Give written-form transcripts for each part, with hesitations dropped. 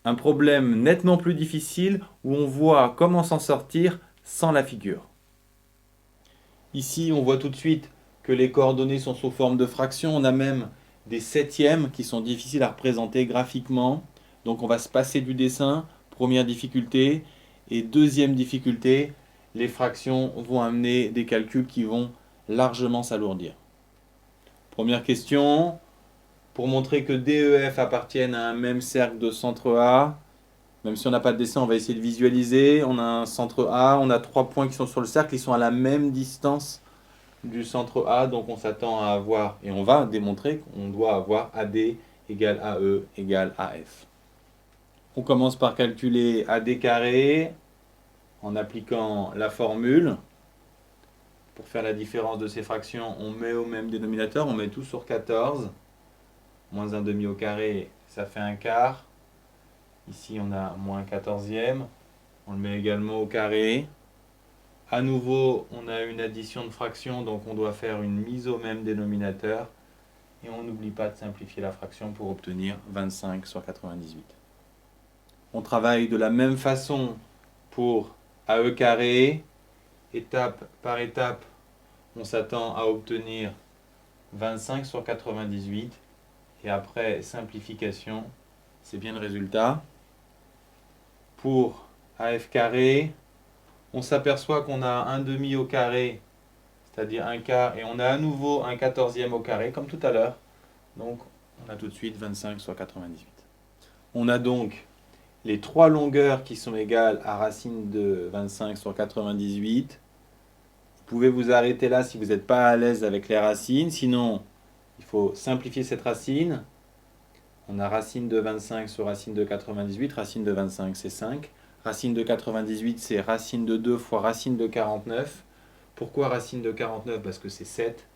Un problème nettement plus difficile où on voit comment s'en sortir sans la figure. Ici, on voit tout de suite que les coordonnées sont sous forme de fractions. On a même des septièmes qui sont difficiles à représenter graphiquement. Donc on va se passer du dessin, première difficulté. Et deuxième difficulté, les fractions vont amener des calculs qui vont largement s'alourdir. Première question, pour montrer que D, E, F appartiennent à un même cercle de centre A, même si on n'a pas de dessin, on va essayer de visualiser. On a un centre A, on a 3 points qui sont sur le cercle, ils sont à la même distance du centre A, donc on s'attend à avoir, et on va démontrer qu'on doit avoir AD égale AE égale AF. On commence par calculer AD carré en appliquant la formule. Pour faire la différence de ces fractions, on met au même dénominateur, on met tout sur 14. Moins 1 demi au carré, ça fait un quart. Ici, on a moins 14e. On le met également au carré. À nouveau, on a une addition de fractions, donc on doit faire une mise au même dénominateur. Et on n'oublie pas de simplifier la fraction pour obtenir 25 sur 98. On travaille de la même façon pour AE carré. Étape par étape, on s'attend à obtenir 25 sur 98. Et après simplification, c'est bien le résultat. Pour AF carré, on s'aperçoit qu'on a un demi au carré, c'est-à-dire un quart, et on a à nouveau un 14e au carré, comme tout à l'heure. Donc, on a tout de suite 25 sur 98. On a donc les trois longueurs qui sont égales à racine de 25 sur 98. Vous pouvez vous arrêter là si vous n'êtes pas à l'aise avec les racines. Sinon, il faut simplifier cette racine. On a racine de 25 sur racine de 98. Racine de 25, c'est 5. Racine de 98, c'est racine de 2 fois racine de 49. Pourquoi racine de 49? Parce que c'est 7.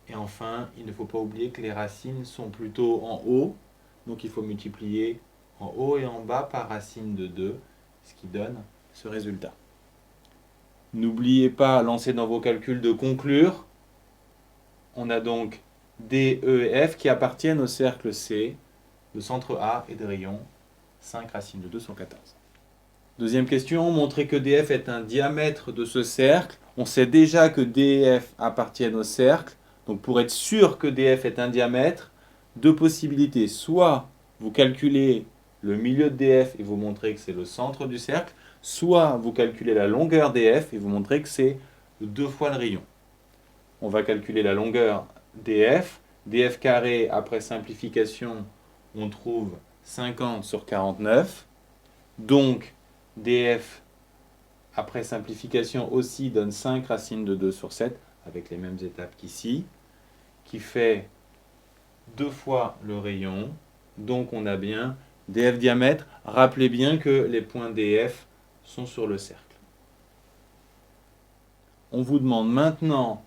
Et enfin, il ne faut pas oublier que les racines sont plutôt en haut. Donc il faut multiplier en haut et en bas par racine de 2, ce qui donne ce résultat. N'oubliez pas, lancez dans vos calculs, de conclure. On a donc D, E et F qui appartiennent au cercle C, de centre A et de rayon 5 racine de 2 sur 14. Deuxième question, montrer que DF est un diamètre de ce cercle. On sait déjà que DF appartiennent au cercle. Donc pour être sûr que DF est un diamètre, deux possibilités. Soit vous calculez le milieu de DF et vous montrez que c'est le centre du cercle, soit vous calculez la longueur DF et vous montrez que c'est 2 fois le rayon. On va calculer la longueur DF. DF carré, après simplification, on trouve 50 sur 49. Donc, DF, après simplification aussi, donne 5 racines de 2 sur 7, avec les mêmes étapes qu'ici, qui fait 2 fois le rayon. Donc, on a bien DF diamètre. Rappelez bien que les points DF sont sur le cercle. On vous demande maintenant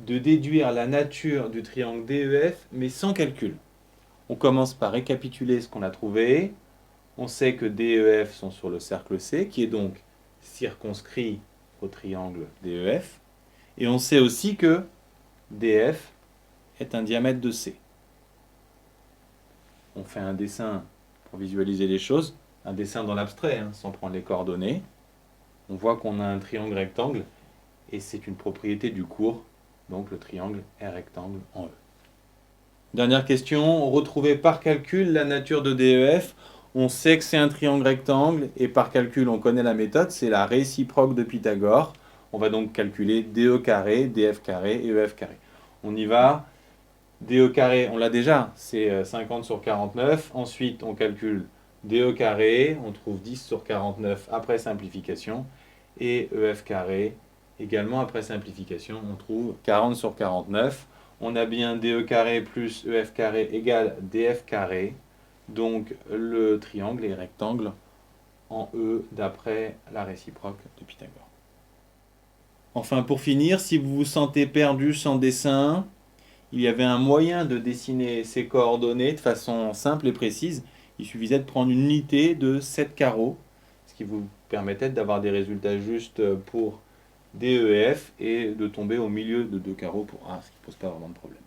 de déduire la nature du triangle DEF, mais sans calcul. On commence par récapituler ce qu'on a trouvé. On sait que D et F sont sur le cercle C, qui est donc circonscrit au triangle DEF. Et on sait aussi que DF est un diamètre de C. On fait un dessin pour visualiser les choses, un dessin dans l'abstrait, sans prendre les coordonnées. On voit qu'on a un triangle rectangle, et c'est une propriété du cours, donc le triangle est rectangle en E. Dernière question, retrouver par calcul la nature de DEF. On sait que c'est un triangle rectangle et par calcul, on connaît la méthode, c'est la réciproque de Pythagore. On va donc calculer DE carré, DF carré et EF carré. On y va. DE carré, on l'a déjà, c'est 50 sur 49. Ensuite, on calcule DE carré, on trouve 10 sur 49 après simplification. Et EF carré, également après simplification, on trouve 40 sur 49. On a bien DE carré plus EF carré égale DF carré. Donc le triangle est rectangle en E d'après la réciproque de Pythagore. Enfin, pour finir, si vous vous sentez perdu sans dessin, il y avait un moyen de dessiner ces coordonnées de façon simple et précise. Il suffisait de prendre une unité de 7 carreaux, ce qui vous permettait d'avoir des résultats justes pour DEF et de tomber au milieu de 2 carreaux pour A, ce qui ne pose pas vraiment de problème.